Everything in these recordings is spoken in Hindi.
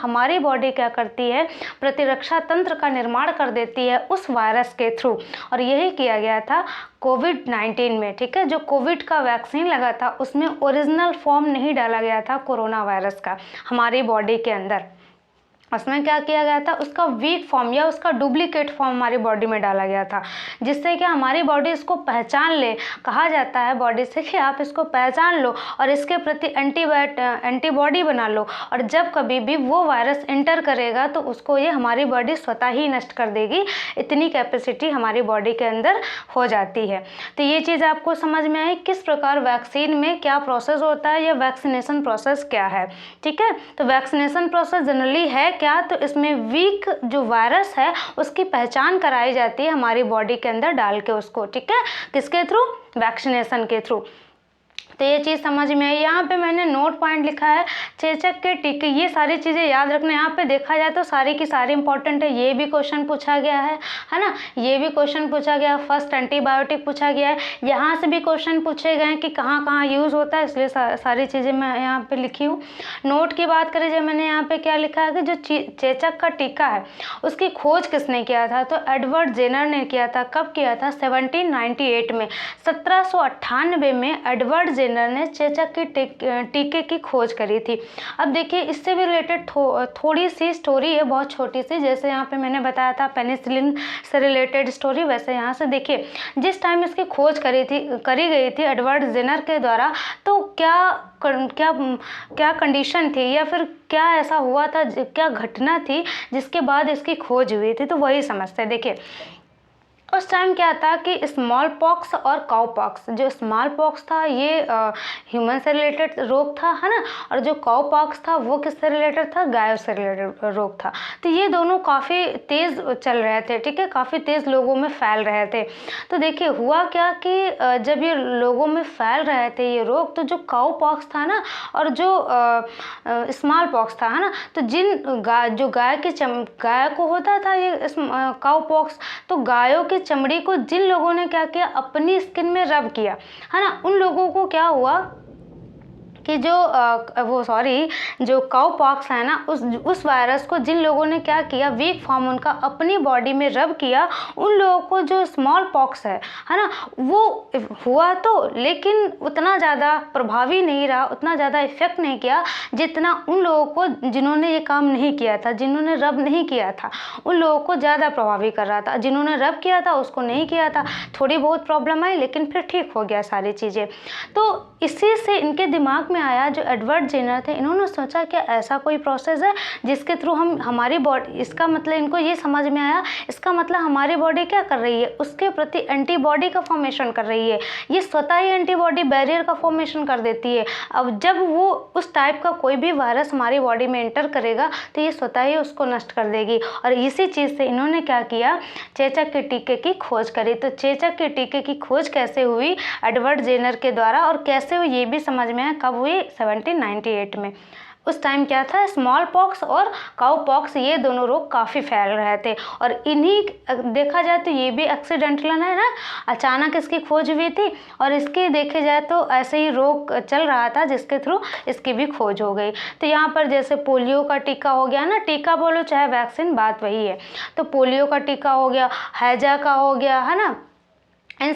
हमारी बॉडी क्या करती है, प्रतिरक्षा तंत्र का निर्माण कर देती है उस वायरस के थ्रू। और यही किया गया था कोविड-19 में। ठीक है, जो कोविड का वैक्सीन लगा था उसमें ओरिजिनल फॉर्म नहीं डाला गया था कोरोना वायरस का हमारी बॉडी के अंदर। उसमें क्या किया गया था, उसका वीक फॉर्म या उसका डुप्लीकेट फॉर्म हमारी बॉडी में डाला गया था, जिससे कि हमारी बॉडी इसको पहचान ले। कहा जाता है बॉडी से कि आप इसको पहचान लो और इसके प्रति एंटीबॉडी बना लो, और जब कभी भी वो वायरस एंटर करेगा तो उसको ये हमारी बॉडी स्वतः ही नष्ट कर देगी। इतनी कैपेसिटी हमारी बॉडी के अंदर हो जाती है। तो ये चीज़ आपको समझ में आई किस प्रकार वैक्सीन में क्या प्रोसेस होता है या वैक्सीनेशन प्रोसेस क्या है। ठीक है, तो वैक्सीनेशन प्रोसेस जनरली है क्या, तो इसमें वीक जो वायरस है उसकी पहचान कराई जाती है हमारी बॉडी के अंदर डाल के उसको। ठीक है, किसके थ्रू, वैक्सीनेशन के थ्रू। तो ये चीज़ समझ में आई। यहाँ पे मैंने नोट पॉइंट लिखा है चेचक के टीके, ये सारी चीज़ें याद रखना। यहाँ पे देखा जाए तो सारी की सारी इंपॉर्टेंट है। ये भी क्वेश्चन पूछा गया है ना, ये भी क्वेश्चन पूछा गया। फर्स्ट एंटीबायोटिक पूछा गया है, यहाँ से भी क्वेश्चन पूछे गए हैं कि कहाँ कहाँ यूज़ होता है, इसलिए सारी चीज़ें मैं यहाँ पे लिखी हूँ। नोट की बात करें जब मैंने यहाँ पे क्या लिखा है कि जो चेचक का टीका है उसकी खोज किसने किया था, तो एडवर्ड जेनर ने किया था। कब किया था, 1798 में, 1798 में एडवर्ड जेनर ने चेचक की टीके की खोज करी थी। अब देखिए इससे भी रिलेटेड थोड़ी सी स्टोरी है, बहुत छोटी सी। जैसे यहाँ पे मैंने बताया था पेनिसिलिन से रिलेटेड स्टोरी, वैसे यहाँ से देखिए जिस टाइम इसकी खोज करी गई थी एडवर्ड जेनर के द्वारा, तो क्या कंडीशन थी या फिर क्या ऐसा हुआ था, क्या घटना थी जिसके बाद इसकी खोज हुई थी, तो वही समझते हैं। देखिए उस टाइम क्या था कि स्मॉल पॉक्स और काउ पॉक्स, जो स्मॉल पॉक्स था ये ह्यूमन से रिलेटेड रोग था, है ना, और जो काउ पॉक्स था वो किससे रिलेटेड था, गायों से रिलेटेड रोग था। तो ये दोनों काफ़ी तेज़ चल रहे थे। ठीक है, काफ़ी तेज़ लोगों में फैल रहे थे। तो देखिए हुआ क्या कि जब ये लोगों में फैल रहे थे ये रोग, तो जो काउ पॉक्स था ना और जो स्मॉल पॉक्स था, है ना, तो जो गाय को होता था ये काउ पॉक्स, तो गायों की चमड़ी को जिन लोगों ने क्या किया, अपनी स्किन में रब किया, है ना, उन लोगों को क्या हुआ कि जो काउ पॉक्स है ना, उस वायरस को जिन लोगों ने क्या किया, वीक फॉर्म उनका अपनी बॉडी में रब किया, उन लोगों को जो स्मॉल पॉक्स है ना, वो हुआ तो लेकिन उतना ज़्यादा प्रभावी नहीं रहा, उतना ज़्यादा इफेक्ट नहीं किया जितना उन लोगों को जिन्होंने ये काम नहीं किया था, जिन्होंने रब नहीं किया था, उन लोगों को ज़्यादा प्रभावी कर रहा था। जिन्होंने रब किया था उसको नहीं किया था, थोड़ी बहुत प्रॉब्लम आई लेकिन फिर ठीक हो गया सारी चीज़ें। तो इसी से इनके दिमाग में आया, जो एडवर्ड जेनर थे इन्होंने सोचा कि ऐसा कोई प्रोसेस है जिसके थ्रू हम हमारी बॉडी, इसका मतलब इनको ये समझ में आया, इसका मतलब हमारी बॉडी क्या कर रही है, उसके प्रति एंटीबॉडी का फॉर्मेशन कर रही है। ये स्वतः ही एंटीबॉडी बैरियर का फॉर्मेशन कर देती है। अब जब वो उस टाइप का कोई भी वायरस हमारी बॉडी में एंटर करेगा तो ये स्वतः ही उसको नष्ट कर देगी। और इसी चीज़ से इन्होंने क्या किया, चेचक के टीके की खोज करी। तो चेचक के टीके की खोज कैसे हुई, एडवर्ड जेनर के द्वारा, और कैसे हुई ये भी समझ में आया। कब हुई, 1798 में। उस टाइम क्या था, स्मॉल पॉक्स और काउ पॉक्स ये दोनों रोग काफ़ी फैल रहे थे। और इन्हीं देखा जाए तो ये भी एक्सीडेंटल है ना, अचानक इसकी खोज हुई थी, और इसकी देखे जाए तो ऐसे ही रोग चल रहा था जिसके थ्रू इसकी भी खोज हो गई। तो यहाँ पर जैसे पोलियो का टीका हो गया ना, टीका बोलो चाहे वैक्सीन, बात वही है। तो पोलियो का टीका हो गया, हैजा का हो गया, है ना, इन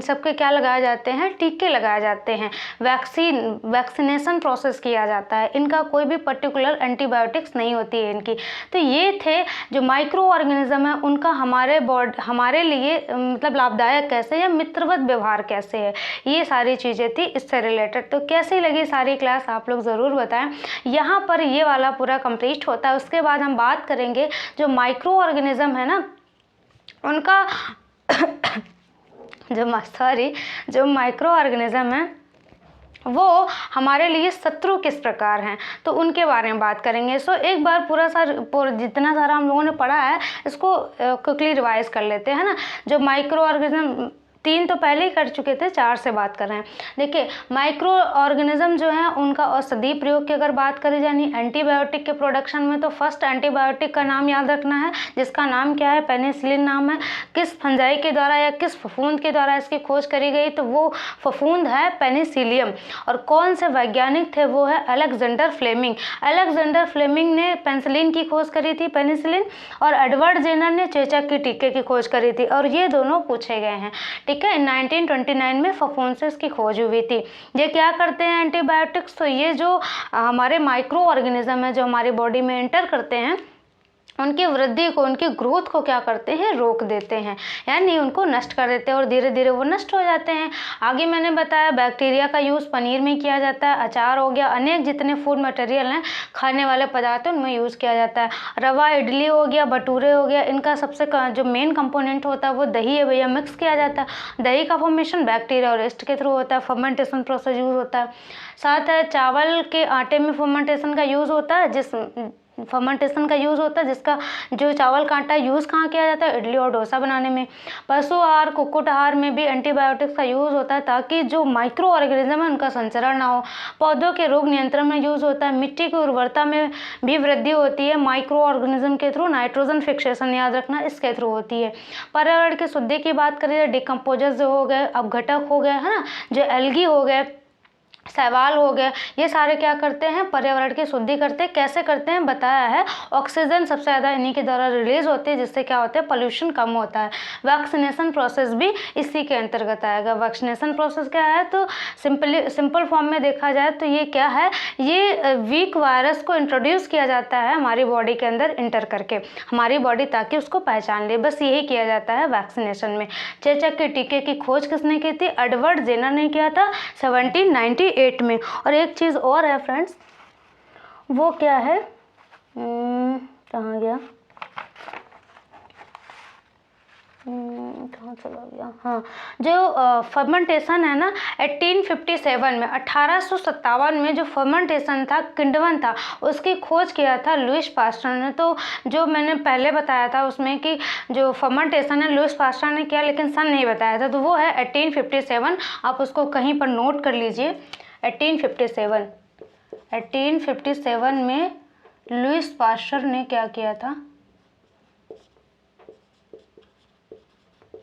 सब के क्या लगाए जाते हैं, टीके लगाए जाते हैं। वैक्सीनेशन प्रोसेस किया जाता है। इनका कोई भी पर्टिकुलर एंटीबायोटिक्स नहीं होती है इनकी। तो ये थे जो माइक्रो ऑर्गेनिज्म है, उनका हमारे लिए मतलब लाभदायक कैसे या मित्रवत व्यवहार कैसे है, ये सारी चीज़ें थी इससे रिलेटेड। तो कैसी लगी सारी क्लास आप लोग ज़रूर बताएं। यहाँ पर ये वाला पूरा कंप्लीट होता है। उसके बाद हम बात करेंगे जो माइक्रो ऑर्गेनिज्म है ना, उनका जो माइक्रो ऑर्गेनिज्म है वो हमारे लिए शत्रु किस प्रकार हैं, तो उनके बारे में बात करेंगे। सो एक बार जितना सारा हम लोगों ने पढ़ा है इसको क्विकली रिवाइज कर लेते हैं ना। जो माइक्रो ऑर्गेनिज्म 3 तो पहले ही कर चुके थे, 4 से बात कर रहे हैं। देखिए माइक्रो ऑर्गेनिज्म जो है उनका औषधि प्रयोग की अगर बात करी जानी एंटीबायोटिक के प्रोडक्शन में, तो फर्स्ट एंटीबायोटिक का नाम याद रखना है जिसका नाम क्या है, पेनिसिलिन नाम है। किस फंजाई के द्वारा या किस फफूंद के द्वारा इसकी खोज करी गई, तो वो फफूंद है पेनिसिलियम। और कौन से वैज्ञानिक थे, वो है अलेक्जेंडर फ्लेमिंग। अलेक्जेंडर फ्लेमिंग ने पेनिसिलिन की खोज करी थी, पेनिसिलिन, और एडवर्ड जेनर ने चेचक के टीके की खोज करी थी, और ये दोनों पूछे गए हैं। ठीक है, 1929 में फफूंद से इसकी खोज हुई थी। ये क्या करते हैं एंटीबायोटिक्स, तो ये जो हमारे माइक्रो ऑर्गेनिज्म है जो हमारी बॉडी में एंटर करते हैं, उनकी वृद्धि को, उनकी ग्रोथ को क्या करते हैं, रोक देते हैं, यानी उनको नष्ट कर देते हैं, और धीरे धीरे वो नष्ट हो जाते हैं। आगे मैंने बताया बैक्टीरिया का यूज़ पनीर में किया जाता है, अचार हो गया, अनेक जितने फूड मटेरियल हैं, खाने वाले पदार्थ हैं, उनमें यूज़ किया जाता है। रवा इडली हो गया, भटूरे हो गया, इनका सबसे जो मेन कंपोनेंट होता है वो दही है भैया, मिक्स किया जाता है। दही का फॉर्मेशन बैक्टीरिया और ईस्ट के थ्रू होता है, फर्मेंटेशन प्रोसेस यूज़ होता है। साथ है चावल के आटे में फर्मेंटेशन का यूज़ होता है, जिसका जो चावल का आटा यूज़ कहाँ किया जाता है, इडली और डोसा बनाने में। पशु आहार, कुक्कुट आहार में भी एंटीबायोटिक्स का यूज़ होता है ताकि जो माइक्रो ऑर्गेनिज्म है उनका संचरण ना हो। पौधों के रोग नियंत्रण में यूज़ होता है। मिट्टी की उर्वरता में भी वृद्धि होती है माइक्रो ऑर्गेनिज्म के थ्रू। नाइट्रोजन फिक्सेशन याद रखना इसके थ्रू होती है। पर्यावरण की शुद्धि की बात करें, डिकम्पोजर्स जो हो गए, अपघटक हो गए, है ना, जो एल्गी हो गए, शैवाल हो गया, ये सारे क्या करते हैं, पर्यावरण की शुद्धि करते हैं। कैसे करते हैं बताया है, ऑक्सीजन सबसे ज़्यादा इन्हीं के द्वारा रिलीज होती है, जिससे क्या होता है, पोल्यूशन कम होता है। वैक्सीनेशन प्रोसेस भी इसी के अंतर्गत आएगा। वैक्सीनेशन प्रोसेस क्या है, तो सिंपल फॉर्म में देखा जाए तो ये क्या है, ये वीक वायरस को इंट्रोड्यूस किया जाता है हमारी बॉडी के अंदर इंटर करके, हमारी बॉडी ताकि उसको पहचान ले, बस यही किया जाता है वैक्सीनेशन में। चेचक के टीके की खोज किसने की थी, एडवर्ड जेनर ने किया था 1798 में। और एक चीज़ और है फ्रेंड्स, वो क्या है, कहाँ गया, कहाँ चला गया, हाँ, जो फर्मेंटेशन है ना 1857 में, 1857 में जो फर्मेंटेशन था, किण्वन था, उसकी खोज किया था लुईस पास्चर ने। तो जो मैंने पहले बताया था उसमें कि जो फर्मेंटेशन है लुईस पास्चर ने किया, लेकिन सन नहीं बताया था, तो वो है 1857। आप उसको कहीं पर नोट कर लीजिए, 1857 में लुईस पास्चर ने क्या किया था,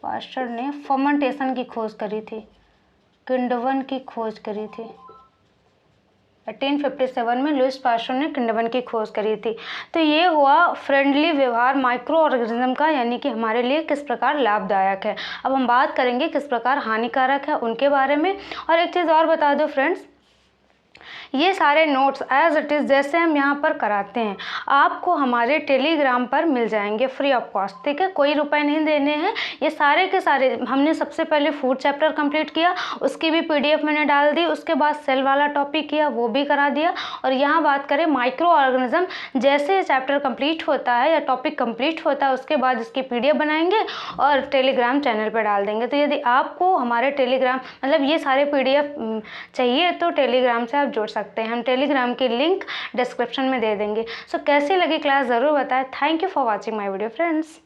पास्चर ने फर्मेंटेशन की खोज करी थी, किण्वन की खोज करी थी। 1857 में लुईस पास्चर ने किण्वन की खोज करी थी। तो ये हुआ फ्रेंडली व्यवहार माइक्रो ऑर्गेनिज्म का, यानी कि हमारे लिए किस प्रकार लाभदायक है। अब हम बात करेंगे किस प्रकार हानिकारक है उनके बारे में। और एक चीज़ और बता दो फ्रेंड्स, ये सारे नोट्स एज इट इज़ जैसे हम यहाँ पर कराते हैं आपको हमारे टेलीग्राम पर मिल जाएंगे फ्री ऑफ कॉस्ट। ठीक है, कोई रुपए नहीं देने हैं। ये सारे के सारे हमने सबसे पहले फूड चैप्टर कंप्लीट किया, उसकी भी पीडीएफ मैंने डाल दी, उसके बाद सेल वाला टॉपिक किया, वो भी करा दिया। और यहाँ बात करें माइक्रो ऑर्गेनिज्म, जैसे चैप्टर कंप्लीट होता है या टॉपिक कंप्लीट होता है उसके बाद इसकी पीडीएफ बनाएंगे और टेलीग्राम चैनल पर डाल देंगे। तो यदि आपको हमारे टेलीग्राम मतलब ये सारे पीडीएफ चाहिए तो टेलीग्राम से आप जुड़ सकते हैं। हम टेलीग्राम की लिंक डिस्क्रिप्शन में दे देंगे। सो कैसी लगी क्लास ज़रूर बताएं। Thank you for watching my video friends.